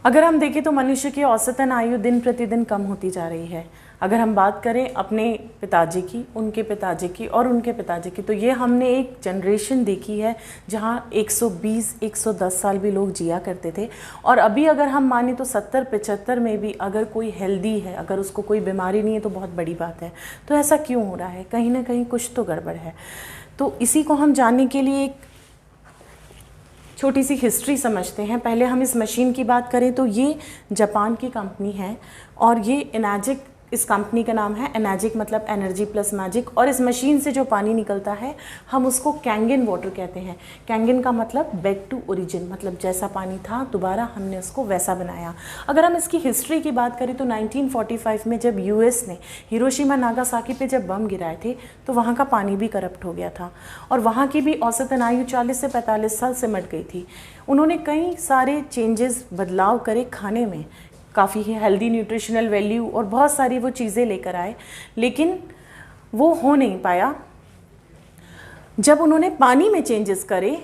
अगर हम देखें तो मनुष्य की औसतन आयु दिन प्रतिदिन कम होती जा रही है। अगर हम बात करें अपने पिताजी की, उनके पिताजी की और उनके पिताजी की, तो ये हमने एक जनरेशन देखी है जहाँ 120-110 साल भी लोग जिया करते थे। और अभी अगर हम माने तो 70-75 में भी अगर कोई हेल्दी है, अगर उसको कोई बीमारी नहीं है तो बहुत बड़ी बात है। तो ऐसा क्यों हो रहा है? कहीं ना कहीं कुछ तो गड़बड़ है। तो इसी को हम जानने के लिए एक छोटी सी हिस्ट्री समझते हैं। पहले हम इस मशीन की बात करें तो ये जापान की कंपनी है और ये एनर्जिक, इस कंपनी का नाम है एनर्जिक, मतलब एनर्जी प्लस मैजिक। और इस मशीन से जो पानी निकलता है हम उसको कैंगन वाटर कहते हैं। कैंगन का मतलब बैक टू ओरिजिन, मतलब जैसा पानी था दोबारा हमने उसको वैसा बनाया। अगर हम इसकी हिस्ट्री की बात करें तो 1945 में जब यूएस ने हिरोशिमा नागासाकी पे जब बम गिराए थे तो वहाँ का पानी भी करप्ट हो गया था और वहाँ की भी औसतन आयु 40 से 45 साल सिमट गई थी। उन्होंने कई सारे चेंजेस, बदलाव करे खाने में, काफ़ी हेल्दी न्यूट्रिशनल वैल्यू और बहुत सारी वो चीज़ें लेकर आए, लेकिन वो हो नहीं पाया। जब उन्होंने पानी में चेंजेस करे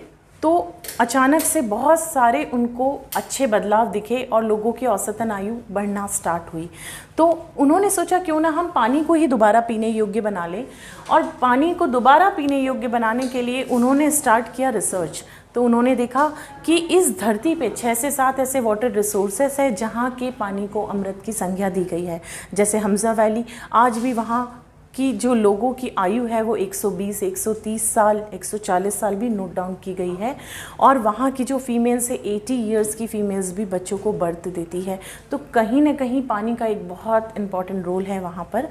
तो अचानक से बहुत सारे उनको अच्छे बदलाव दिखे और लोगों की औसतन आयु बढ़ना स्टार्ट हुई। तो उन्होंने सोचा क्यों ना हम पानी को ही दोबारा पीने योग्य बना लें। और पानी को दोबारा पीने योग्य बनाने के लिए उन्होंने स्टार्ट किया रिसर्च। तो उन्होंने देखा कि इस धरती पे 6 से 7 ऐसे वाटर रिसोर्सेस है जहाँ के पानी को अमृत की संज्ञा दी गई है। जैसे हमजा वैली, आज भी वहाँ की जो लोगों की आयु है वो 120, 130 साल, 140 साल भी नोट डाउन की गई है। और वहाँ की जो फीमेल्स है 80 इयर्स की फीमेल्स भी बच्चों को बर्थ देती है। तो कहीं ना कहीं पानी का एक बहुत इम्पॉर्टेंट रोल है वहाँ पर।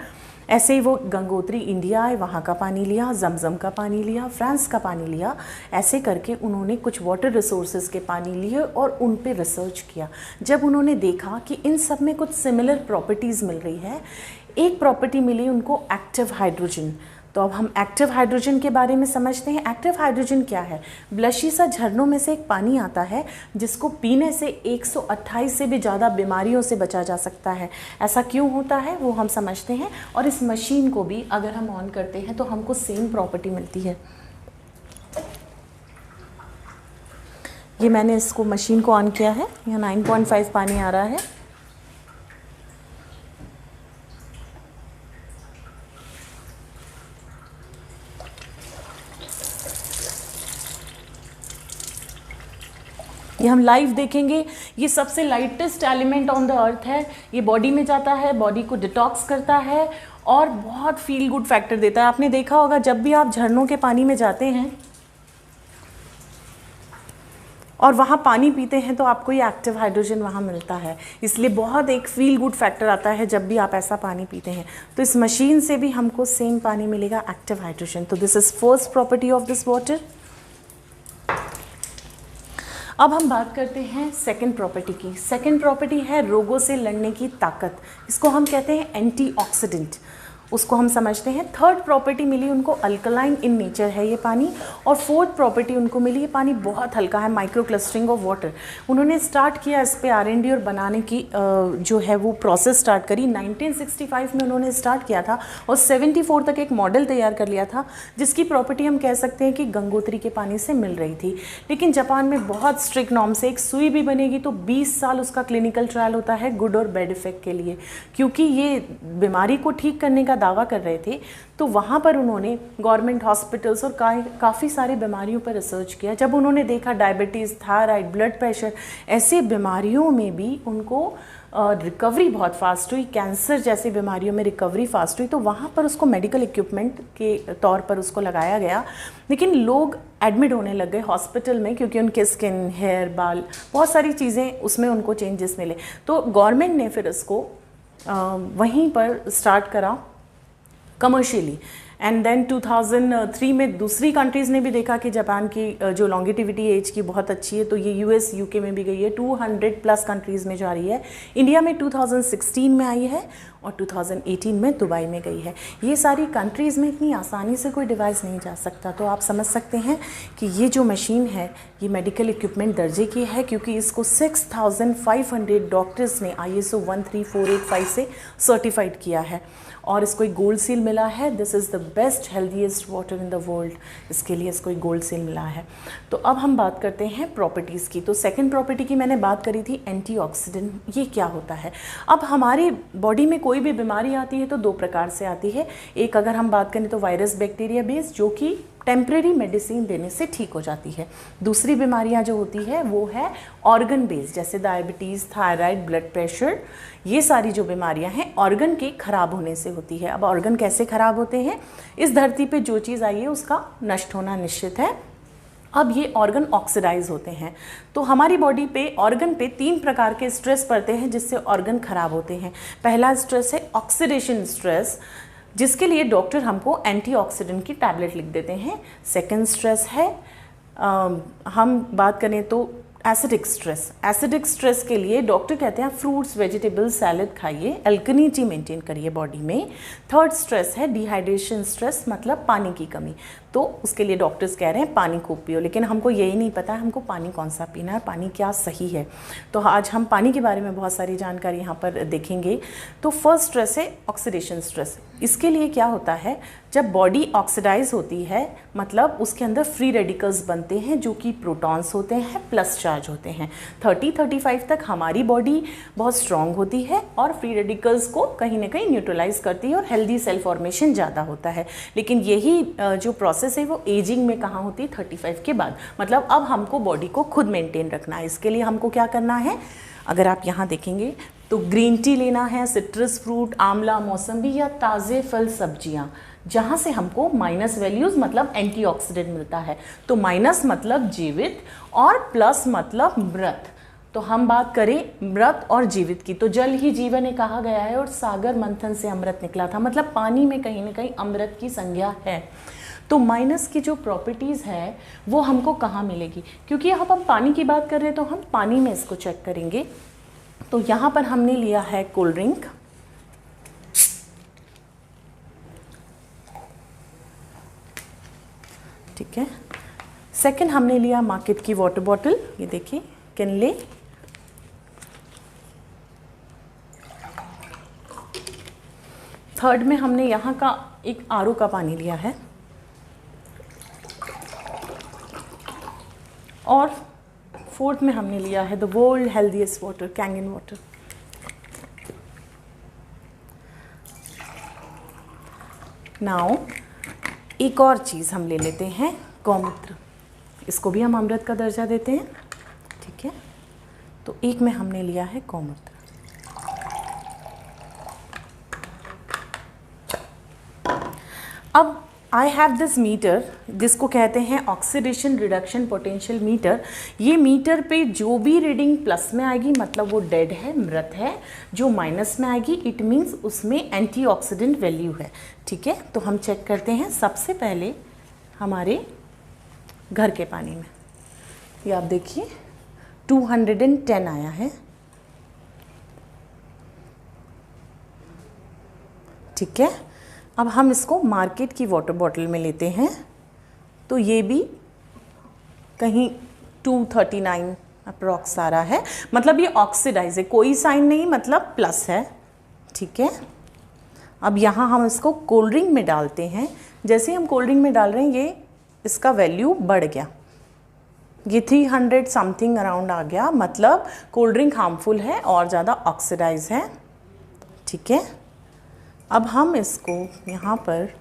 ऐसे ही वो गंगोत्री इंडिया है, वहाँ का पानी लिया, जमजम का पानी लिया, फ्रांस का पानी लिया। ऐसे करके उन्होंने कुछ वाटर रिसोर्सेज के पानी लिए और उन पे रिसर्च किया। जब उन्होंने देखा कि इन सब में कुछ सिमिलर प्रॉपर्टीज़ मिल रही है, एक प्रॉपर्टी मिली उनको एक्टिव हाइड्रोजन। तो अब हम एक्टिव हाइड्रोजन के बारे में समझते हैं। एक्टिव हाइड्रोजन क्या है? ब्लशी सा झरनों में से एक पानी आता है जिसको पीने से 128 से भी ज़्यादा बीमारियों से बचा जा सकता है। ऐसा क्यों होता है वो हम समझते हैं। और इस मशीन को भी अगर हम ऑन करते हैं तो हमको सेम प्रॉपर्टी मिलती है। ये मैंने इसको मशीन को ऑन किया है, यहाँ 9.5 पानी आ रहा है। ये हम लाइव देखेंगे। ये सबसे lightest element on the earth है। ये बॉडी में जाता है, बॉडी को डिटॉक्स करता है और बहुत फील गुड फैक्टर देता है। आपने देखा होगा जब भी आप झरनों के पानी में जाते हैं और वहाँ पानी पीते हैं तो आपको ये एक्टिव हाइड्रोजन वहाँ मिलता है, इसलिए बहुत एक फील गुड फैक्टर आता है जब भी आप ऐसा पानी पीते हैं। तो इस मशीन से भी हमको सेम पानी मिलेगा, एक्टिव हाइड्रोजन। तो this is first property of this water. अब हम बात करते हैं सेकंड प्रॉपर्टी की। सेकंड प्रॉपर्टी है रोगों से लड़ने की ताकत। इसको हम कहते हैं एंटीऑक्सीडेंट, उसको हम समझते हैं। थर्ड प्रॉपर्टी मिली उनको, अल्कलाइन इन नेचर है ये पानी। और फोर्थ प्रॉपर्टी उनको मिली, ये पानी बहुत हल्का है, माइक्रो क्लस्टरिंग ऑफ वाटर। उन्होंने स्टार्ट किया इस पे R&D और बनाने की जो है वो प्रोसेस स्टार्ट करी। 1965 में उन्होंने स्टार्ट किया था और 74 तक एक मॉडल तैयार कर लिया था जिसकी प्रॉपर्टी हम कह सकते हैं कि गंगोत्री के पानी से मिल रही थी। लेकिन जापान में बहुत स्ट्रिक्ट नॉर्म से, एक सुई भी बनेगी तो 20 साल उसका क्लिनिकल ट्रायल होता है गुड और बैड इफेक्ट के लिए, क्योंकि ये बीमारी को ठीक करने का दावा कर रहे थे। तो वहाँ पर उन्होंने गवर्नमेंट हॉस्पिटल्स और काफ़ी सारी बीमारियों पर रिसर्च किया। जब उन्होंने देखा डायबिटीज़, थायराइड, ब्लड प्रेशर, ऐसे बीमारियों में भी उनको रिकवरी बहुत फास्ट हुई, कैंसर जैसी बीमारियों में रिकवरी फास्ट हुई, तो वहाँ पर उसको मेडिकल इक्विपमेंट के तौर पर उसको लगाया गया। लेकिन लोग एडमिट होने लग गए हॉस्पिटल में क्योंकि उनके स्किन, हेयर, बाल, बहुत सारी चीज़ें उसमें उनको चेंजेस मिले। तो गवर्नमेंट ने फिर इसको वहीं पर स्टार्ट करा कमर्शियली। एंड देन 2003 में दूसरी कंट्रीज़ ने भी देखा कि जापान की जो लॉन्गिटिविटी एज की बहुत अच्छी है, तो ये US, UK में भी गई है, 200+ कंट्रीज़ में जा रही है। इंडिया में 2016 में आई है और 2018 में दुबई में गई है। ये सारी कंट्रीज़ में इतनी आसानी से कोई डिवाइस नहीं जा सकता। तो आप समझ सकते हैं कि ये जो मशीन है ये मेडिकल इक्विपमेंट दर्जे की है, क्योंकि इसको 6500 डॉक्टर्स ने ISO 13485 से सर्टिफाइड किया है और इसको एक गोल्ड सील मिला है। This is the best healthiest water in the world, इसके लिए इसको एक गोल्ड सील मिला है। तो अब हम बात करते हैं प्रॉपर्टीज़ की। तो सेकंड प्रॉपर्टी की मैंने बात करी थी एंटीऑक्सीडेंट। ये क्या होता है? अब हमारी बॉडी में कोई भी बीमारी आती है तो दो प्रकार से आती है। एक अगर हम बात करें तो वायरस बैक्टीरिया बेस्ड, जो कि टेम्परेरी मेडिसिन देने से ठीक हो जाती है। दूसरी बीमारियां जो होती है वो है ऑर्गन बेस्ड, जैसे डायबिटीज़, थायराइड, ब्लड प्रेशर। ये सारी जो बीमारियां हैं ऑर्गन के खराब होने से होती है। अब ऑर्गन कैसे खराब होते हैं? इस धरती पे जो चीज़ आई है उसका नष्ट होना निश्चित है। अब ये ऑर्गन ऑक्सीडाइज होते हैं। तो हमारी बॉडी पे ऑर्गन पे 3 प्रकार के स्ट्रेस पड़ते हैं जिससे ऑर्गन खराब होते हैं। पहला स्ट्रेस है ऑक्सीडेशन स्ट्रेस, जिसके लिए डॉक्टर हमको एंटीऑक्सीडेंट की टैबलेट लिख देते हैं। सेकंड स्ट्रेस है हम बात करें तो एसिडिक स्ट्रेस। एसिडिक स्ट्रेस के लिए डॉक्टर कहते हैं फ्रूट्स, वेजिटेबल्स, सैलेड खाइए, एल्कनिटी मेंटेन करिए बॉडी में। थर्ड स्ट्रेस है डिहाइड्रेशन स्ट्रेस, मतलब पानी की कमी। तो उसके लिए डॉक्टर्स कह रहे हैं पानी खूब पियो, लेकिन हमको यही नहीं पता है हमको पानी कौन सा पीना है, पानी क्या सही है। तो आज हम पानी के बारे में बहुत सारी जानकारी यहाँ पर देखेंगे। तो फर्स्ट स्ट्रेस है ऑक्सीडेशन स्ट्रेस। इसके लिए क्या होता है, जब बॉडी ऑक्सीडाइज होती है मतलब उसके अंदर फ्री रेडिकल्स बनते हैं जो कि प्रोटॉन्स होते हैं, प्लस चार्ज होते हैं। 30-35 तक हमारी बॉडी बहुत स्ट्रांग होती है और फ्री रेडिकल्स को कहीं ना कहीं न्यूट्रलाइज करती है और हेल्दी सेल फॉर्मेशन ज़्यादा होता है। लेकिन यही जो प्रोसेस है वो एजिंग में कहाँ होती है? 35 के बाद। मतलब अब हमको बॉडी को खुद मेंटेन रखना है। इसके लिए हमको क्या करना है? अगर आप यहाँ देखेंगे तो ग्रीन टी लेना है, सिट्रस फ्रूट, आंवला, मौसम्बी या ताज़े फल सब्जियाँ, जहाँ से हमको माइनस वैल्यूज़ मतलब एंटीऑक्सीडेंट मिलता है। तो माइनस मतलब जीवित और प्लस मतलब मृत। तो हम बात करें मृत और जीवित की, तो जल ही जीवन है कहा गया है और सागर मंथन से अमृत निकला था, मतलब पानी में कहीं ना कहीं अमृत की संज्ञा है। तो माइनस की जो प्रॉपर्टीज़ है वो हमको कहाँ मिलेगी? क्योंकि यहाँ पर हम पानी की बात कर रहे हैं तो हम पानी में इसको चेक करेंगे। तो यहाँ पर हमने लिया है कोल्ड ड्रिंक, ठीक है। सेकंड हमने लिया मार्केट की वाटर बॉटल, ये देखिए किनले। थर्ड में हमने यहाँ का एक आरओ का पानी लिया है और फोर्थ में हमने लिया है the world healthiest water, Kangen water. Now एक और चीज़ हम ले लेते हैं, गौमूत्र। इसको भी हम अमृत का दर्जा देते हैं, ठीक है। तो एक में हमने लिया है गौमूत्र। अब आई हैव दिस मीटर, जिसको कहते हैं ऑक्सीडेशन रिडक्शन पोटेंशियल मीटर। ये मीटर पे जो भी रीडिंग प्लस में आएगी मतलब वो डेड है, मृत है। जो माइनस में आएगी इट मीन्स उसमें एंटीऑक्सीडेंट वैल्यू है, ठीक है। तो हम चेक करते हैं सबसे पहले हमारे घर के पानी में। ये आप देखिए 210 आया है, ठीक है। अब हम इसको मार्केट की वाटर बॉटल में लेते हैं तो ये भी कहीं 239 अप्रॉक्स आ रहा है, मतलब ये ऑक्सीडाइज है, कोई साइन नहीं, मतलब प्लस है, ठीक है। अब यहाँ हम इसको कोल्ड ड्रिंक में डालते हैं। जैसे हम कोल्ड ड्रिंक में डाल रहे हैं ये इसका वैल्यू बढ़ गया, ये 300 समथिंग अराउंड आ गया, मतलब कोल्ड ड्रिंक हार्मफुल है और ज़्यादा ऑक्सीडाइज है, ठीक है। अब हम इसको यहाँ पर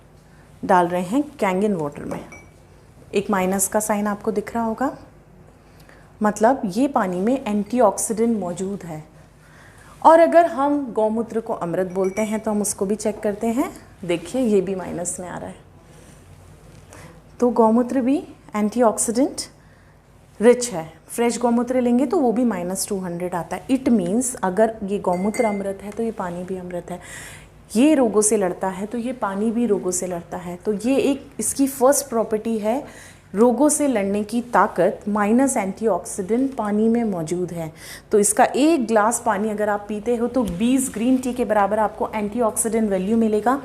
डाल रहे हैं कैंगन वाटर में। एक माइनस का साइन आपको दिख रहा होगा, मतलब ये पानी में एंटीऑक्सीडेंट मौजूद है। और अगर हम गौमूत्र को अमृत बोलते हैं तो हम उसको भी चेक करते हैं। देखिए ये भी माइनस में आ रहा है, तो गौमूत्र भी एंटीऑक्सीडेंट रिच है। फ्रेश गौमूत्र लेंगे तो वो भी -200 आता है। इट मीन्स अगर ये गौमूत्र अमृत है तो ये पानी भी अमृत है। ये रोगों से लड़ता है तो ये पानी भी रोगों से लड़ता है। तो ये एक इसकी फर्स्ट प्रॉपर्टी है, रोगों से लड़ने की ताकत माइनस एंटीऑक्सीडेंट पानी में मौजूद है। तो इसका एक ग्लास पानी अगर आप पीते हो तो 20 ग्रीन टी के बराबर आपको एंटीऑक्सीडेंट वैल्यू मिलेगा।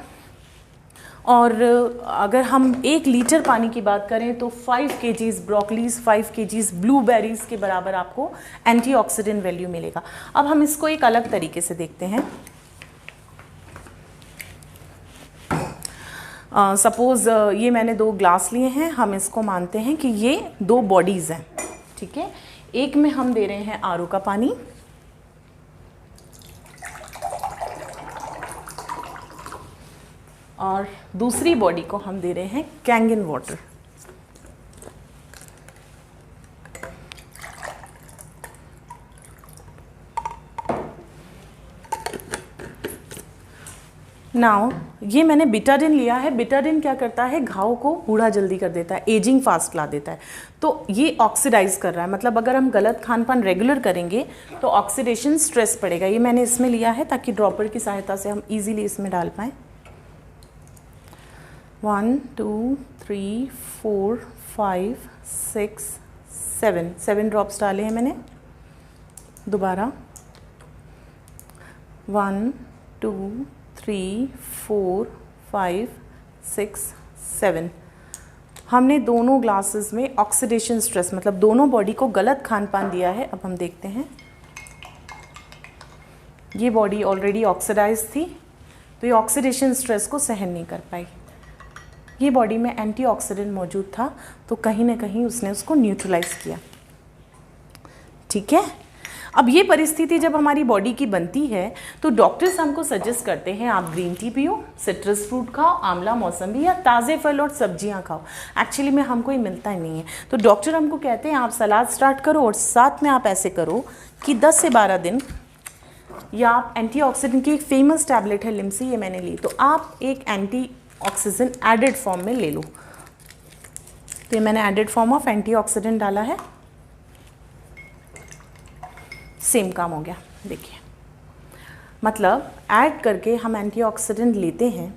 और अगर हम 1 लीटर पानी की बात करें तो 5 kgs ब्रोकलीज, 5 kgs ब्लूबेरीज के बराबर आपको एंटीऑक्सीडेंट वैल्यू मिलेगा। अब हम इसको एक अलग तरीके से देखते हैं। सपोज़ ये मैंने 2 ग्लास लिए हैं, हम इसको मानते हैं कि ये 2 बॉडीज़ हैं, ठीक है। एक में हम दे रहे हैं आरओ का पानी और दूसरी बॉडी को हम दे रहे हैं कैंगन वाटर। नाउ ये मैंने बिटाडिन लिया है। बिटाडिन क्या करता है, घाव को बूढ़ा जल्दी कर देता है, एजिंग फास्ट ला देता है। तो ये ऑक्सीडाइज कर रहा है, मतलब अगर हम गलत खान पान रेगुलर करेंगे तो ऑक्सीडेशन स्ट्रेस पड़ेगा। ये मैंने इसमें लिया है ताकि ड्रॉपर की सहायता से हम इजीली इसमें डाल पाएँ। 1 2 3 4 5 6 7 ड्रॉप्स डाले हैं मैंने। दोबारा 1 2 3 4 5 6 7। हमने दोनों ग्लासेस में ऑक्सीडेशन स्ट्रेस, मतलब दोनों बॉडी को गलत खान पान दिया है। अब हम देखते हैं, ये बॉडी ऑलरेडी ऑक्सीडाइज थी तो ये ऑक्सीडेशन स्ट्रेस को सहन नहीं कर पाई। ये बॉडी में एंटीऑक्सीडेंट मौजूद था तो कहीं ना कहीं उसने उसको न्यूट्रलाइज किया, ठीक है। अब ये परिस्थिति जब हमारी बॉडी की बनती है तो डॉक्टर्स हमको सजेस्ट करते हैं आप ग्रीन टी पियो, सिट्रस फ्रूट खाओ, आंवला मौसम्बी या ताज़े फल और सब्जियां खाओ। एक्चुअली में हमको ये मिलता ही नहीं है, तो डॉक्टर हमको कहते हैं आप सलाद स्टार्ट करो और साथ में आप ऐसे करो कि 10 से 12 दिन, या आप एंटीऑक्सीडेंट की एक फेमस टैबलेट है लिम्सी, ये मैंने ली, तो आप एक एंटीऑक्सीडेंट एडेड फॉर्म में ले लो। तो ये मैंने एडेड फॉर्म ऑफ एंटीऑक्सीडेंट डाला है, सेम काम हो गया। देखिए, मतलब ऐड करके हम एंटीऑक्सीडेंट लेते हैं।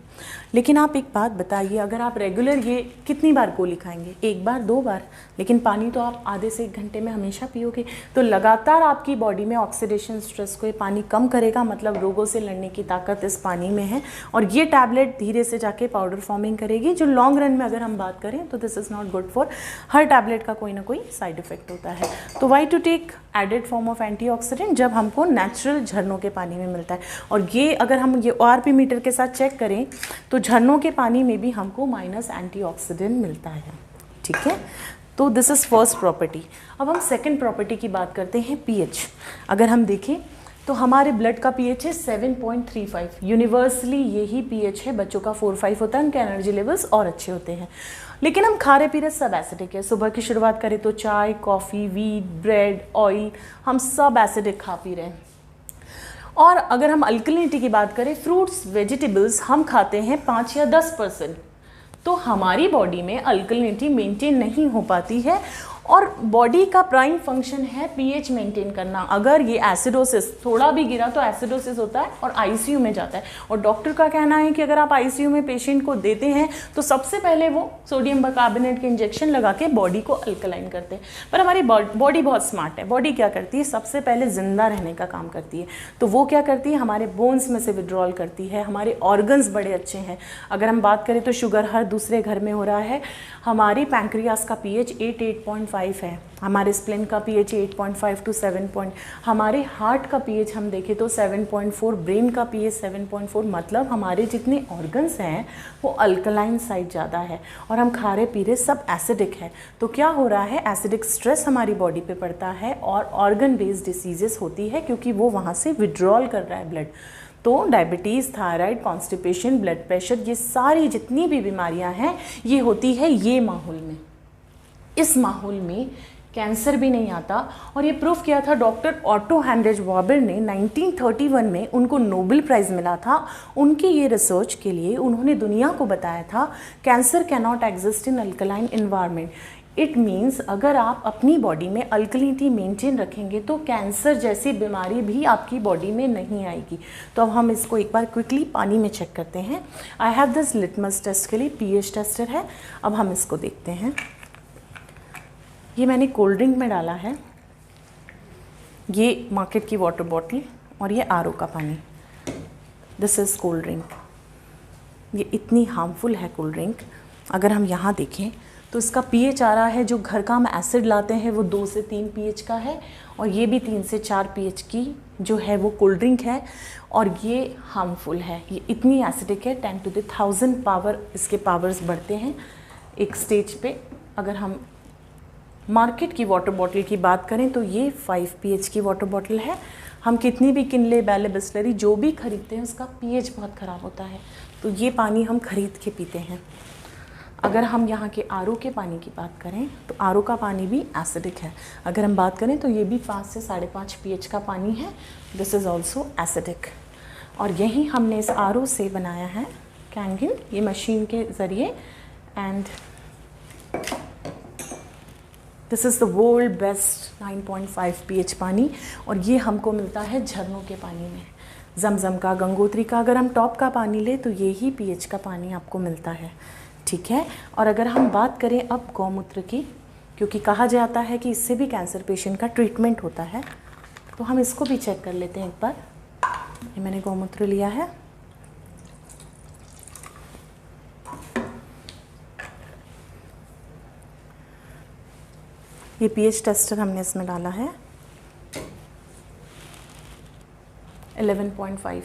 लेकिन आप एक बात बताइए, अगर आप रेगुलर ये कितनी बार गोली खाएंगे, 1 बार 2 बार, लेकिन पानी तो आप आधे से 1 घंटे में हमेशा पियोगे। तो लगातार आपकी बॉडी में ऑक्सीडेशन स्ट्रेस को ये पानी कम करेगा, मतलब रोगों से लड़ने की ताकत इस पानी में है। और ये टैबलेट धीरे से जाके पाउडर फॉर्मिंग करेगी, जो लॉन्ग रन में अगर हम बात करें तो this is not good for. हर टैबलेट का कोई ना कोई साइड इफेक्ट होता है। तो why to take added form of antioxidant जब हमको नेचुरल झरनों के पानी में मिलता है। और ये अगर हम ये ORP मीटर के साथ चेक करें तो झरनों के पानी में भी हमको माइनस एंटीऑक्सीडेंट मिलता है, ठीक है। तो दिस इज़ फर्स्ट प्रॉपर्टी। अब हम सेकंड प्रॉपर्टी की बात करते हैं, पीएच। अगर हम देखें तो हमारे ब्लड का पीएच है 7.35। यूनिवर्सली यही पीएच है, बच्चों का 4-5 होता है, उनके एनर्जी लेवल्स और अच्छे होते हैं। लेकिन हम खा रहे पी रहे सब एसिडिक है। सुबह की शुरुआत करें तो चाय, कॉफ़ी, वीट, ब्रेड, ऑयल, हम सब एसिडिक खा पी रहे हैं। और अगर हम अल्कलिनिटी की बात करें, फ्रूट्स, वेजिटेबल्स हम खाते हैं 5 या 10%, तो हमारी बॉडी में अल्कलिनिटी मेंटेन नहीं हो पाती है। और बॉडी का प्राइम फंक्शन है पीएच मेंटेन करना। अगर ये एसिडोसिस थोड़ा भी गिरा तो एसिडोसिस होता है और आईसीयू में जाता है। और डॉक्टर का कहना है कि अगर आप आईसीयू में पेशेंट को देते हैं तो सबसे पहले वो सोडियम बाइकार्बोनेट के इंजेक्शन लगा के बॉडी को अल्कलाइन करते हैं। पर हमारी बॉडी बहुत स्मार्ट है। बॉडी क्या करती है, सबसे पहले जिंदा रहने का काम करती है। तो वो क्या करती है, हमारे बोन्स में से विड्रॉल करती है। हमारे ऑर्गन्स बड़े अच्छे हैं। अगर हम बात करें तो शुगर हर दूसरे घर में हो रहा है। हमारी पैंक्रियास का पीएच 8.5 है। हमारे स्प्लेन का पीएच 8.5 to 7. हमारे हार्ट का पीएच हम देखें तो 7.4, ब्रेन का पीएच 7.4। मतलब हमारे जितने ऑर्गन्स हैं वो अल्कलाइन साइड ज़्यादा है और हम खा रहे पी रहे सब एसिडिक है। तो क्या हो रहा है, एसिडिक स्ट्रेस हमारी बॉडी पे पड़ता है और ऑर्गन बेस्ड डिसीजेस होती है, क्योंकि वो वहाँ से विड्रॉल कर रहा है ब्लड। तो diabetes, thyroid, constipation, blood pressure, ये सारी जितनी भी बीमारियां हैं ये होती है ये माहौल में। इस माहौल में कैंसर भी नहीं आता। और ये प्रूफ किया था डॉक्टर ऑटो हेनरिच वॉबर ने 1931 में। उनको नोबेल प्राइज़ मिला था उनकी ये रिसर्च के लिए। उन्होंने दुनिया को बताया था cancer can not exist in alkaline environment. It means अगर आप अपनी बॉडी में अल्कलिनिटी मेंटेन रखेंगे तो कैंसर जैसी बीमारी भी आपकी बॉडी में नहीं आएगी। तो अब हम इसको एक बार क्विकली पानी में चेक करते हैं। I have this litmus test के लिए पीएच टेस्टर है। अब हम इसको देखते हैं। ये मैंने कोल्ड ड्रिंक में डाला है, ये मार्केट की वाटर बॉटल और ये आरओ का पानी। This is cold drink. ये इतनी हार्मफुल है कोल्ड ड्रिंक। अगर हम यहाँ देखें तो इसका pH आ रहा है, जो घर का हम एसिड लाते हैं वो 2 से 3 pH का है, और ये भी 3 से 4 pH की जो है वो कोल्ड ड्रिंक है, और ये हार्मफुल है, ये इतनी एसिडिक है, 10 to the 1000 पावर इसके पावर्स बढ़ते हैं एक स्टेज पे। अगर हम मार्केट की वाटर बॉटल की बात करें तो ये 5 pH की वाटर बॉटल है। हम कितनी भी किनले, बैले, बिस्लरी जो भी खरीदते हैं उसका pH बहुत ख़राब होता है, तो ये पानी हम खरीद के पीते हैं। अगर हम यहाँ के आरओ के पानी की बात करें तो आरओ का पानी भी एसिडिक है। अगर हम बात करें तो ये भी 5 से 5.5 pH का पानी है, दिस इज़ ऑल्सो एसिडिक। और यही हमने इस आरओ से बनाया है कैंगिन, ये मशीन के ज़रिए, and this is the world best 9.5 pH पानी, और ये हमको मिलता है झरनों के पानी में, जमजम का, गंगोत्री का। अगर हम टॉप का पानी ले तो यही pH का पानी आपको मिलता है, ठीक है। और अगर हम बात करें अब गौमूत्र की, क्योंकि कहा जाता है कि इससे भी कैंसर पेशेंट का ट्रीटमेंट होता है, तो हम इसको भी चेक कर लेते हैं एक बार। ये मैंने गौमूत्र लिया है, ये pH टेस्टर हमने इसमें डाला है 11.5।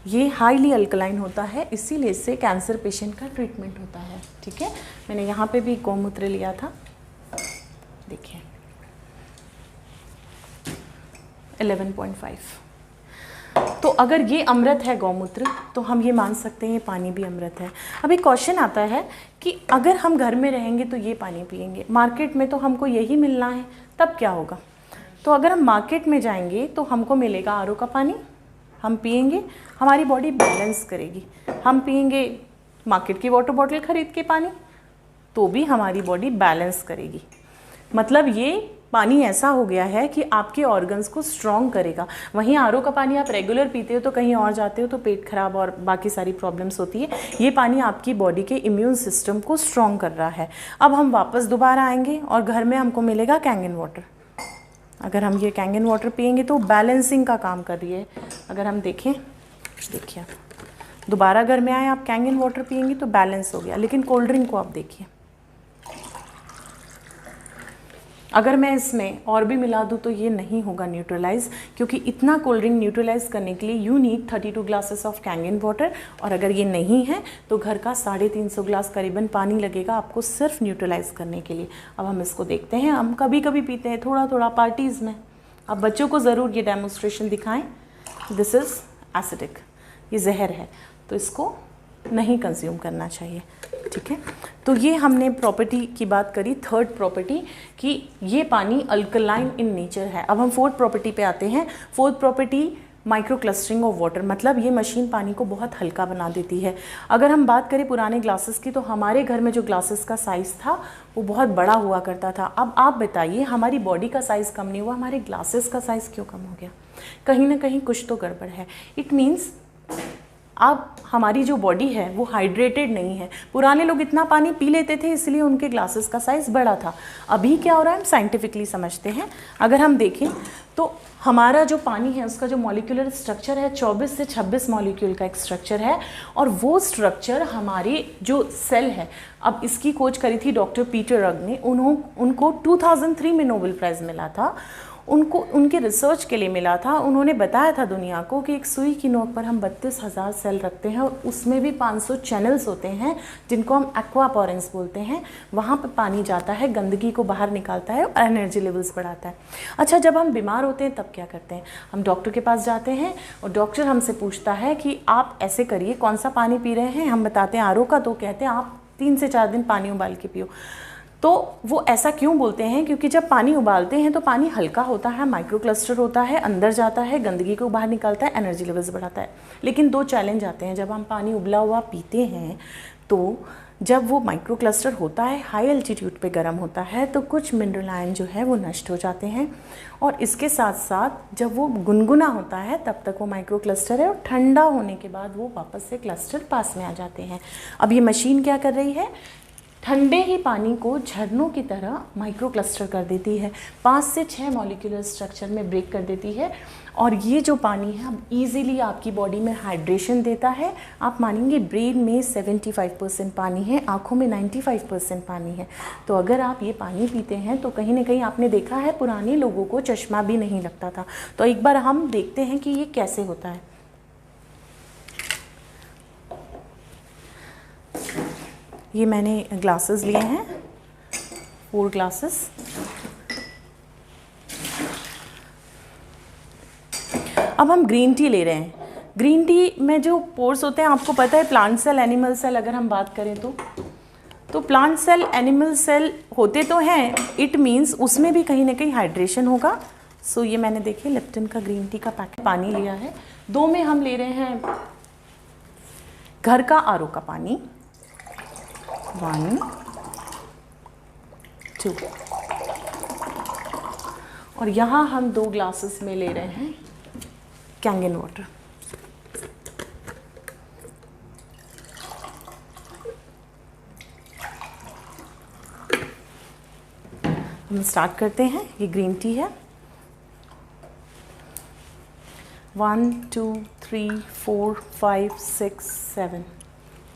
ये हाईली अल्कलाइन होता है, इसीलिए इससे कैंसर पेशेंट का ट्रीटमेंट होता है, ठीक है। मैंने यहाँ पे भी गौमूत्र लिया था, देखिए 11.5। तो अगर ये अमृत है गौमूत्र, तो हम ये मान सकते हैं ये पानी भी अमृत है। अभी क्वेश्चन आता है कि अगर हम घर में रहेंगे तो ये पानी पिएंगे, मार्केट में तो हमको यही मिलना है, तब क्या होगा? तो अगर हम मार्केट में जाएंगे तो हमको मिलेगा आरओ का पानी, हम पिएंगे, हमारी बॉडी बैलेंस करेगी। हम पिएंगे मार्केट की वाटर बॉटल खरीद के पानी, तो भी हमारी बॉडी बैलेंस करेगी। मतलब ये पानी ऐसा हो गया है कि आपके ऑर्गन्स को स्ट्रॉन्ग करेगा। वहीं आरओ का पानी आप रेगुलर पीते हो तो कहीं और जाते हो तो पेट खराब और बाकी सारी प्रॉब्लम्स होती है। ये पानी आपकी बॉडी के इम्यून सिस्टम को स्ट्रॉन्ग कर रहा है। अब हम वापस दोबारा आएंगे और घर में हमको मिलेगा कैंगन वाटर। अगर हम ये कैंगन वाटर पिएंगे तो बैलेंसिंग का काम कर रही है। अगर हम देखें, देखिए दोबारा घर में आए, आप कैंगन वाटर पिएंगे तो बैलेंस हो गया। लेकिन कोल्ड ड्रिंक को आप देखिए, अगर मैं इसमें और भी मिला दूँ तो ये नहीं होगा न्यूट्रलाइज, क्योंकि इतना कोल्ड ड्रिंक न्यूट्रलाइज करने के लिए you need 32 glasses of Kangen water. और अगर ये नहीं है तो घर का 350 ग्लास करीबन पानी लगेगा आपको सिर्फ न्यूट्रलाइज करने के लिए। अब हम इसको देखते हैं, हम कभी कभी पीते हैं थोड़ा थोड़ा पार्टीज़ में। अब बच्चों को ज़रूर ये डेमोन्स्ट्रेशन दिखाएं। दिस इज़ एसिडिक, ये जहर है, तो इसको नहीं कंज्यूम करना चाहिए, ठीक है। तो ये हमने प्रॉपर्टी की बात करी, थर्ड प्रॉपर्टी कि ये पानी अल्कलाइन इन नेचर है। अब हम फोर्थ प्रॉपर्टी पे आते हैं। Fourth property micro clustering of water, मतलब ये मशीन पानी को बहुत हल्का बना देती है। अगर हम बात करें पुराने ग्लासेस की, तो हमारे घर में जो ग्लासेस का साइज़ था वो बहुत बड़ा हुआ करता था। अब आप बताइए, हमारी बॉडी का साइज़ कम नहीं हुआ, हमारे ग्लासेस का साइज़ क्यों कम हो गया? कहीं ना कहीं कुछ तो गड़बड़ है। इट मीन्स अब हमारी जो बॉडी है वो हाइड्रेटेड नहीं है। पुराने लोग इतना पानी पी लेते थे इसलिए उनके ग्लासेस का साइज़ बड़ा था। अभी क्या हो रहा है, हम साइंटिफिकली समझते हैं। अगर हम देखें तो हमारा जो पानी है उसका जो मॉलिक्यूलर स्ट्रक्चर है 24 से 26 मॉलिक्यूल का एक स्ट्रक्चर है, और वो स्ट्रक्चर हमारे जो सेल है, अब इसकी खोज करी थी डॉक्टर पीटर रग ने। उनको 2003 में नोबेल प्राइज़ मिला था। उनको उनके रिसर्च के लिए मिला था। उन्होंने बताया था दुनिया को कि एक सुई की नोक पर हम 32,000 सेल रखते हैं और उसमें भी 500 चैनल्स होते हैं जिनको हम एक्वापोरेंस बोलते हैं। वहाँ पर पानी जाता है, गंदगी को बाहर निकालता है और एनर्जी लेवल्स बढ़ाता है। अच्छा, जब हम बीमार होते हैं तब क्या करते हैं? हम डॉक्टर के पास जाते हैं और डॉक्टर हमसे पूछता है कि आप ऐसे करिए, कौन सा पानी पी रहे हैं? हम बताते हैं आरओ का, तो कहते हैं आप 3 से 4 दिन पानी उबाल के पियो। तो वो ऐसा क्यों बोलते हैं? क्योंकि जब पानी उबालते हैं तो पानी हल्का होता है, माइक्रो क्लस्टर होता है, अंदर जाता है, गंदगी को बाहर निकालता है, एनर्जी लेवल्स बढ़ाता है। लेकिन 2 चैलेंज आते हैं जब हम पानी उबला हुआ पीते हैं। तो जब वो माइक्रो क्लस्टर होता है, हाई एल्टीट्यूड पे गर्म होता है, तो कुछ मिनरल आयन जो है वो नष्ट हो जाते हैं। और इसके साथ साथ जब वो गुनगुना होता है तब तक वो माइक्रो क्लस्टर है, और ठंडा होने के बाद वो वापस से क्लस्टर पास में आ जाते हैं। अब ये मशीन क्या कर रही है? ठंडे ही पानी को झरनों की तरह माइक्रो क्लस्टर कर देती है, 5 से 6 मॉलिक्यूलर स्ट्रक्चर में ब्रेक कर देती है। और ये जो पानी है अब ईज़िली आपकी बॉडी में हाइड्रेशन देता है। आप मानेंगे ब्रेन में 75% पानी है, आँखों में 95% पानी है। तो अगर आप ये पानी पीते हैं तो कहीं ना कहीं आपने देखा है पुराने लोगों को चश्मा भी नहीं लगता था। तो एक बार हम देखते हैं कि ये कैसे होता है। ये मैंने ग्लासेस लिए हैं, 4 ग्लासेस। अब हम ग्रीन टी ले रहे हैं। ग्रीन टी में जो पोर्स होते हैं आपको पता है, प्लांट सेल, एनिमल सेल अगर हम बात करें तो प्लांट सेल, एनिमल सेल होते तो हैं, इट मीन्स उसमें भी कहीं ना कहीं हाइड्रेशन होगा। सो ये मैंने देखिए लिप्टन का ग्रीन टी का पैकेट पानी लिया है। 2 में हम ले रहे हैं घर का आरओ का पानी, 1 2, और यहाँ हम 2 ग्लासेस में ले रहे हैं कैंगन वाटर। हम स्टार्ट करते हैं। ये ग्रीन टी है। 1 2 3 4 5 6 7,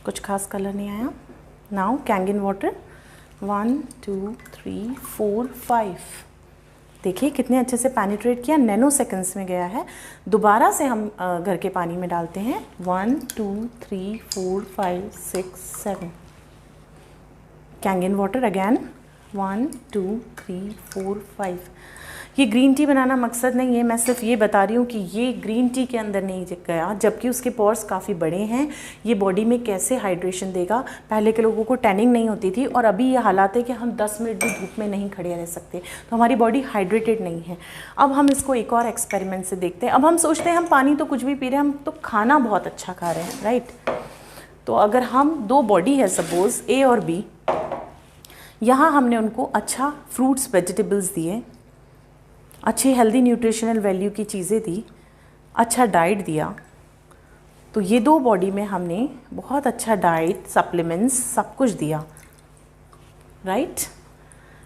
कुछ खास कलर नहीं आया। नाउ कैंगन वाटर 1 2 3 4 5, देखिए कितने अच्छे से पेनिट्रेट किया, नैनो सेकंड्स में गया है। दोबारा से हम घर के पानी में डालते हैं 1 2 3 4 5 6 7, कैंगन वाटर अगेन 1 2 3 4 5। ये ग्रीन टी बनाना मकसद नहीं है, मैं सिर्फ ये बता रही हूँ कि ये ग्रीन टी के अंदर नहीं गया, जबकि उसके पोर्स काफ़ी बड़े हैं। ये बॉडी में कैसे हाइड्रेशन देगा। पहले के लोगों को टैनिंग नहीं होती थी और अभी ये हालात है कि हम 10 मिनट भी धूप में नहीं खड़े रह सकते, तो हमारी बॉडी हाइड्रेटेड नहीं है। अब हम इसको एक और एक्सपेरिमेंट से देखते हैं। अब हम सोचते हैं हम पानी तो कुछ भी पी रहे हैं, हम तो खाना बहुत अच्छा खा रहे हैं, राइट। तो अगर हम 2 बॉडी है सपोज ए और बी, यहाँ हमने उनको अच्छा फ्रूट्स वेजिटेबल्स दिए, अच्छी हेल्दी न्यूट्रिशनल वैल्यू की चीज़ें दी, अच्छा डाइट दिया, तो ये 2 बॉडी में हमने बहुत अच्छा डाइट, सप्लीमेंट्स, सब कुछ दिया, राइट।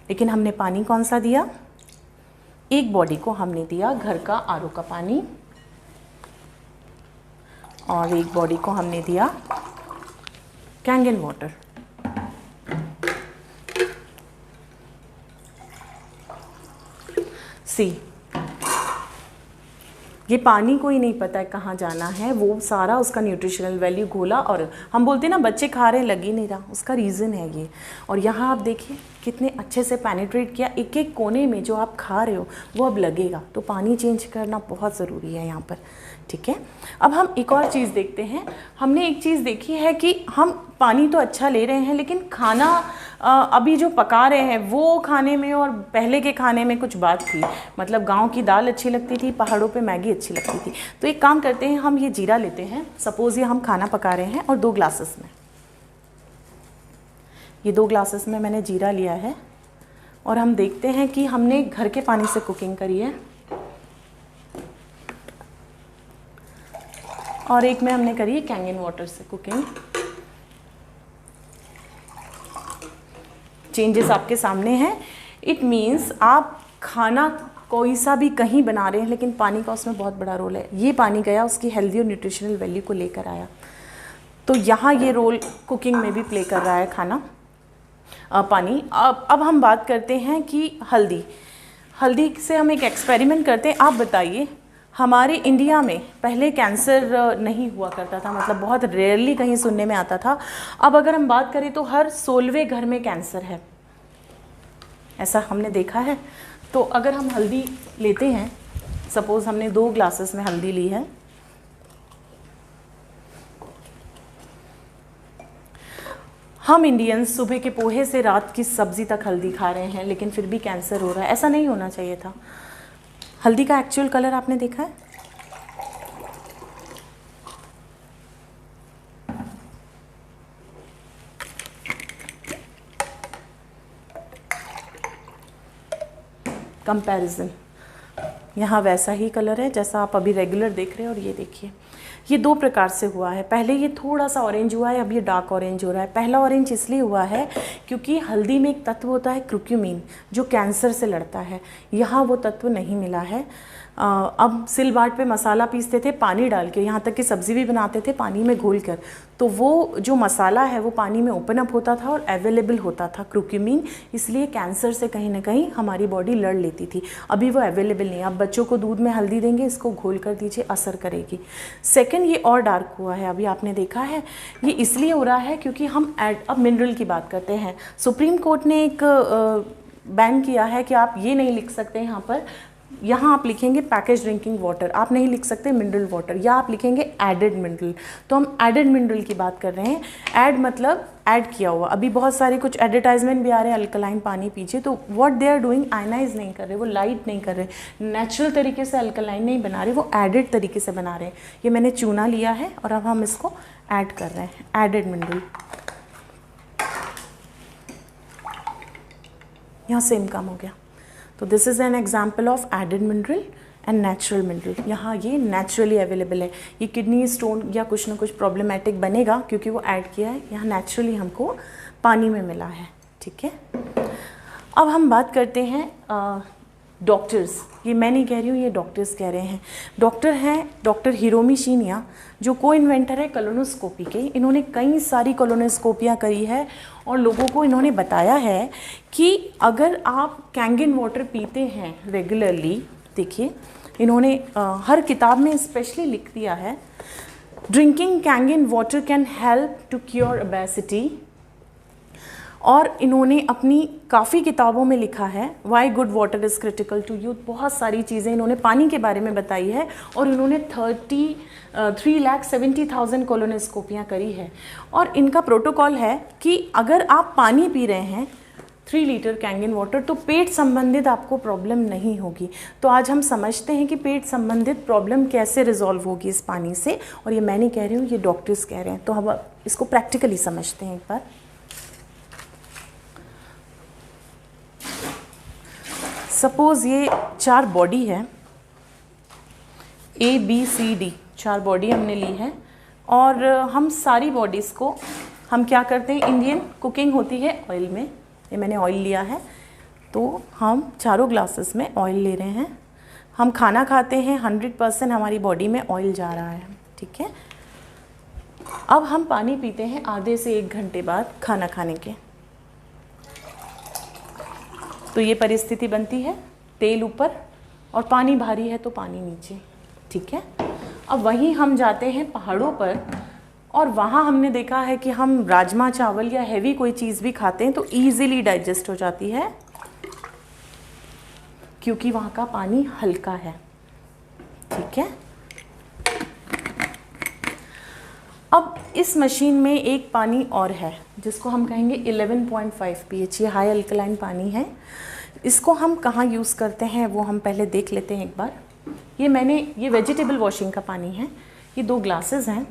लेकिन हमने पानी कौन सा दिया? एक बॉडी को हमने दिया घर का आरओ का पानी और एक बॉडी को हमने दिया कैंगन वाटर। सी, ये पानी को ही नहीं पता है कहाँ जाना है, वो सारा उसका न्यूट्रिशनल वैल्यू घोला और हम बोलते हैं ना बच्चे खा रहे हैं लग ही नहीं रहा, उसका रीज़न है ये। और यहाँ आप देखिए कितने अच्छे से पेनिट्रेट किया, एक एक कोने में जो आप खा रहे हो वो अब लगेगा। तो पानी चेंज करना बहुत ज़रूरी है यहाँ पर, ठीक है। अब हम एक और चीज़ देखते हैं। हमने एक चीज़ देखी है कि हम पानी तो अच्छा ले रहे हैं, लेकिन खाना अभी जो पका रहे हैं वो खाने में और पहले के खाने में कुछ बात थी। मतलब गांव की दाल अच्छी लगती थी, पहाड़ों पे मैगी अच्छी लगती थी। तो एक काम करते हैं, हम ये जीरा लेते हैं, सपोज़ ये हम खाना पका रहे हैं और 2 ग्लासेस में, ये 2 ग्लासेस में मैंने जीरा लिया है और हम देखते हैं कि हमने घर के पानी से कुकिंग करी है और एक में हमने करी है कैंगन वाटर से कुकिंग। चेंजेस आपके सामने हैं। इट मीन्स आप खाना कोई सा भी कहीं बना रहे हैं, लेकिन पानी का उसमें बहुत बड़ा रोल है। ये पानी गया उसकी हेल्दी और न्यूट्रिशनल वैल्यू को लेकर आया, तो यहाँ ये रोल कुकिंग में भी प्ले कर रहा है खाना, पानी। अब हम बात करते हैं कि हल्दी से हम एक एक्सपेरिमेंट करते हैं। आप बताइए, हमारे इंडिया में पहले कैंसर नहीं हुआ करता था, मतलब बहुत रेयरली कहीं सुनने में आता था। अब अगर हम बात करें तो हर 16वें घर में कैंसर है, ऐसा हमने देखा है। तो अगर हम हल्दी लेते हैं, सपोज़ हमने 2 ग्लासेस में हल्दी ली है, हम इंडियंस सुबह के पोहे से रात की सब्ज़ी तक हल्दी खा रहे हैं, लेकिन फिर भी कैंसर हो रहा है। ऐसा नहीं होना चाहिए था। हल्दी का एक्चुअल कलर आपने देखा है? कंपैरिजन, यहाँ वैसा ही कलर है जैसा आप अभी रेगुलर देख रहे हैं। और ये देखिए ये दो प्रकार से हुआ है। पहले ये थोड़ा सा ऑरेंज हुआ है, अब ये डार्क ऑरेंज हो रहा है। पहला ऑरेंज इसलिए हुआ है क्योंकि हल्दी में एक तत्व होता है क्रुक्यूमिन, जो कैंसर से लड़ता है। यहाँ वो तत्व नहीं मिला है। अब सिलबाट पे मसाला पीसते थे पानी डाल के, यहाँ तक कि सब्ज़ी भी बनाते थे पानी में घोल कर, तो वो जो मसाला है वो पानी में ओपन अप होता था और अवेलेबल होता था क्रुक्यूमिन, इसलिए कैंसर से कहीं ना कहीं हमारी बॉडी लड़ लेती थी। अभी वो अवेलेबल नहीं है। अब बच्चों को दूध में हल्दी देंगे, इसको घोल कर दीजिए, असर करेगी। सेकंड, ये और डार्क हुआ है, अभी आपने देखा है। ये इसलिए हो रहा है क्योंकि हम अब मिनरल की बात करते हैं। सुप्रीम कोर्ट ने एक बैन किया है कि आप ये नहीं लिख सकते यहाँ पर, यहाँ आप लिखेंगे पैकेज ड्रिंकिंग वाटर, आप नहीं लिख सकते मिनरल वाटर, या आप लिखेंगे एडेड मिनरल। तो हम एडेड मिनरल की बात कर रहे हैं। ऐड मतलब ऐड किया हुआ। अभी बहुत सारे कुछ एडवर्टाइजमेंट भी आ रहे हैं, अल्कलाइन पानी पीजिए, तो what they are doing, ionize नहीं कर रहे, वो लाइट नहीं कर रहे, नेचुरल तरीके से अल्कलाइन नहीं बना रहे, वो एडेड तरीके से बना रहे हैं। ये मैंने चूना लिया है और अब हम इसको ऐड कर रहे हैं, एडेड मिनरल। यहाँ सेम काम हो गया। तो this is an example of added mineral and natural mineral. यहाँ ये नेचुरली अवेलेबल है। ये किडनी स्टोन या कुछ ना कुछ प्रॉब्लमेटिक बनेगा क्योंकि वो ऐड किया है, यहाँ नेचुरली हमको पानी में मिला है। ठीक है, अब हम बात करते हैं डॉक्टर्स। ये मैं नहीं कह रही हूँ, ये डॉक्टर्स कह रहे हैं। डॉक्टर हैं डॉक्टर हिरोमी शिनिया, जो को इन्वेंटर है कोलोनोस्कोपी के। इन्होंने कई सारी कोलोनोस्कोपियाँ करी है और लोगों को इन्होंने बताया है कि अगर आप कैंगन वाटर पीते हैं रेगुलरली, देखिए इन्होंने हर किताब में स्पेशली लिख दिया है, drinking Kangen water can help to cure obesity. और इन्होंने अपनी काफ़ी किताबों में लिखा है why good water is critical to youth. बहुत सारी चीज़ें इन्होंने पानी के बारे में बताई है और इन्होंने 3,70,000 कोलोनोस्कोपियाँ करी है। और इनका प्रोटोकॉल है कि अगर आप पानी पी रहे हैं 3 लीटर कैंगन वाटर, तो पेट संबंधित आपको प्रॉब्लम नहीं होगी। तो आज हम समझते हैं कि पेट संबंधित प्रॉब्लम कैसे रिजॉल्व होगी इस पानी से। और ये मैं नहीं कह रही हूँ, ये डॉक्टर्स कह रहे हैं। तो हम इसको प्रैक्टिकली समझते हैं एक बार। सपोज़ ये 4 बॉडी है, ABCD 4 बॉडी हमने ली है, और हम सारी बॉडीज़ को हम क्या करते हैं, इंडियन कुकिंग होती है ऑयल में। ये मैंने ऑयल लिया है, तो हम चारों ग्लासेस में ऑयल ले रहे हैं। हम खाना खाते हैं, 100% हमारी बॉडी में ऑयल जा रहा है। ठीक है, अब हम पानी पीते हैं आधे से 1 घंटे बाद खाना खाने के। तो ये परिस्थिति बनती है, तेल ऊपर और पानी भारी है तो पानी नीचे। ठीक है, अब वहीं हम जाते हैं पहाड़ों पर, और वहाँ हमने देखा है कि हम राजमा चावल या हैवी कोई चीज़ भी खाते हैं तो ईज़िली डाइजेस्ट हो जाती है, क्योंकि वहाँ का पानी हल्का है। ठीक है, अब इस मशीन में एक पानी और है जिसको हम कहेंगे 11.5 pH, ये हाई अल्कलाइन पानी है। इसको हम कहाँ यूज़ करते हैं वो हम पहले देख लेते हैं एक बार। ये वेजिटेबल वॉशिंग का पानी है। ये 2 ग्लासेस हैं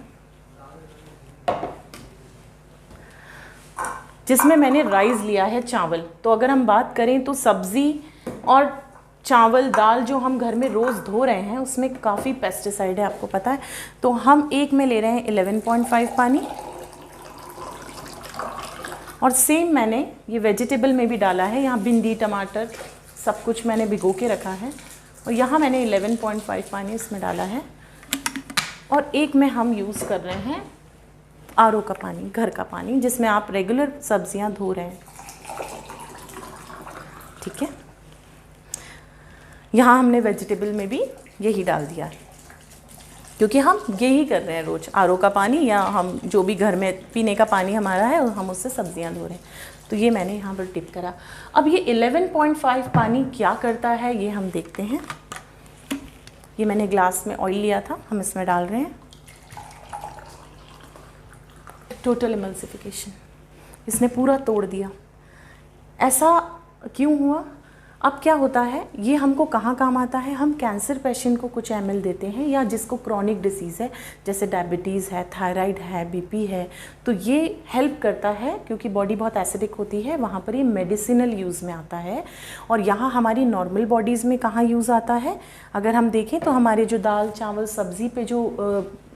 जिसमें मैंने राइस लिया है, चावल। तो अगर हम बात करें तो सब्ज़ी और चावल दाल जो हम घर में रोज़ धो रहे हैं उसमें काफ़ी पेस्टिसाइड है, आपको पता है। तो हम एक में ले रहे हैं 11.5 पानी, और सेम मैंने ये वेजिटेबल में भी डाला है। यहाँ भिंडी टमाटर सब कुछ मैंने भिगो के रखा है, और यहाँ मैंने 11.5 पानी इसमें डाला है। और एक में हम यूज़ कर रहे हैं RO का पानी, घर का पानी, जिसमें आप रेगुलर सब्जियां धो रहे हैं। ठीक है, यहाँ हमने वेजिटेबल में भी यही डाल दिया है, क्योंकि हम यही कर रहे हैं रोज़, RO का पानी या हम जो भी घर में पीने का पानी हमारा है हम उससे सब्जियां धो रहे हैं। तो ये मैंने यहाँ पर टिप करा। अब ये 11.5 पानी क्या करता है ये हम देखते हैं। ये मैंने ग्लास में ऑयल लिया था, हम इसमें डाल रहे हैं। टोटल इमल्सिफिकेशन, इसने पूरा तोड़ दिया। ऐसा क्यों हुआ? अब क्या होता है, ये हमको कहाँ काम आता है, हम कैंसर पेशेंट को कुछ ml देते हैं, या जिसको क्रॉनिक डिसीज़ है जैसे डायबिटीज़ है, थायराइड है, BP है, तो ये हेल्प करता है क्योंकि बॉडी बहुत एसिडिक होती है, वहाँ पर ये मेडिसिनल यूज़ में आता है। और यहाँ हमारी नॉर्मल बॉडीज़ में कहाँ यूज़ आता है, अगर हम देखें तो हमारे जो दाल चावल सब्ज़ी पे जो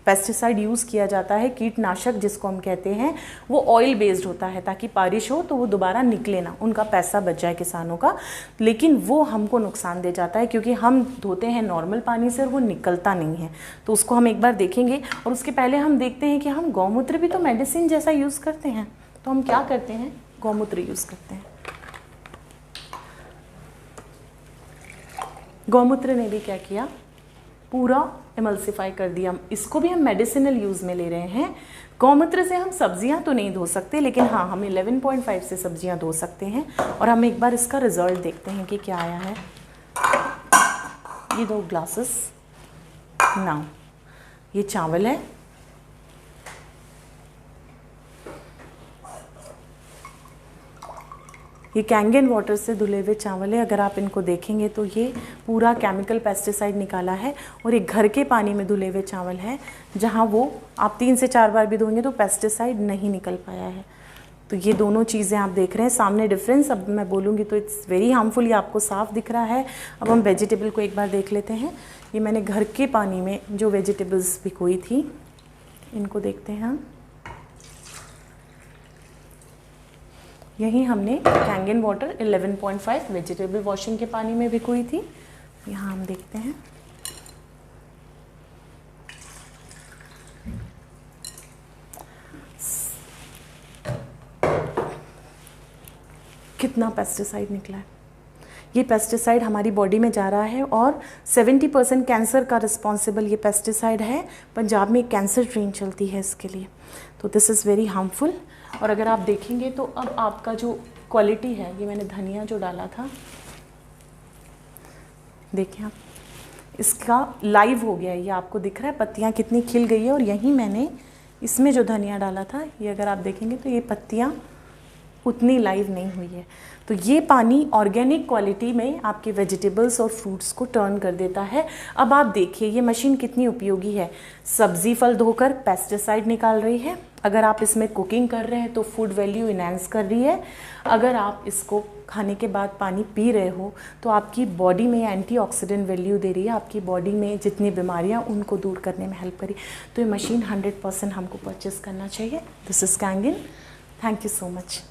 पेस्टिसाइड यूज़ किया जाता है, कीटनाशक जिसको हम कहते हैं, वो ऑयल बेस्ड होता है ताकि बारिश हो तो वो दोबारा निकले ना, उनका पैसा बच जाए किसानों का। लेकिन वो हमको नुकसान दे जाता है क्योंकि हम धोते हैं नॉर्मल पानी से और वो निकलता नहीं है। तो उसको हम एक बार देखेंगे। और उसके पहले हम देखते हैं कि हम गौमूत्र भी तो मेडिसिन जैसा यूज़ करते हैं। तो हम क्या करते हैं, गौमूत्र यूज़ करते हैं। गौमूत्र ने भी क्या किया, पूरा इमल्सिफाई कर दिया। इसको भी हम मेडिसिनल यूज़ में ले रहे हैं। गौमूत्र से हम सब्जियां तो नहीं धो सकते, लेकिन हाँ हम 11.5 से सब्जियां धो सकते हैं। और हम एक बार इसका रिजल्ट देखते हैं कि क्या आया है। ये 2 ग्लासेस नाउ, ये चावल है, ये कैंगन वाटर से धुले हुए चावल है। अगर आप इनको देखेंगे तो ये पूरा केमिकल पेस्टिसाइड निकाला है। और एक घर के पानी में धुले हुए चावल है, जहाँ वो आप 3 से 4 बार भी धोएंगे तो पेस्टिसाइड नहीं निकल पाया है। तो ये दोनों चीज़ें आप देख रहे हैं सामने डिफरेंस। अब मैं बोलूँगी तो इट्स वेरी हार्मफुल, ये आपको साफ दिख रहा है। अब हम वेजिटेबल को एक बार देख लेते हैं। ये मैंने घर के पानी में जो वेजिटेबल्स भिगोई थी, इनको देखते हैं हम। यही हमने कैंगन वाटर 11.5 वेजिटेबल वॉशिंग के पानी में भिगोई थी। यहाँ हम देखते हैं कितना पेस्टिसाइड निकला है। ये पेस्टिसाइड हमारी बॉडी में जा रहा है और 70% कैंसर का रिस्पॉन्सिबल ये पेस्टिसाइड है। पंजाब में कैंसर ट्रेन चलती है इसके लिए। तो दिस इज़ वेरी हार्मफुल। और अगर आप देखेंगे तो अब आपका जो क्वालिटी है, ये मैंने धनिया जो डाला था, देखिए आप, इसका लाइव हो गया है। ये आपको दिख रहा है पत्तियाँ कितनी खिल गई है। और यहीं मैंने इसमें जो धनिया डाला था, ये अगर आप देखेंगे तो ये पत्तियाँ उतनी लाइव नहीं हुई है। तो ये पानी ऑर्गेनिक क्वालिटी में आपके वेजिटेबल्स और फ्रूट्स को टर्न कर देता है। अब आप देखिए ये मशीन कितनी उपयोगी है। सब्जी फल धोकर पेस्टिसाइड निकाल रही है। अगर आप इसमें कुकिंग कर रहे हैं तो फूड वैल्यू इनहेंस कर रही है। अगर आप इसको खाने के बाद पानी पी रहे हो तो आपकी बॉडी में एंटीऑक्सीडेंट वैल्यू दे रही है। आपकी बॉडी में जितनी बीमारियां उनको दूर करने में हेल्प करी। तो ये मशीन 100% हमको परचेस करना चाहिए। This is Kangen. Thank you so much.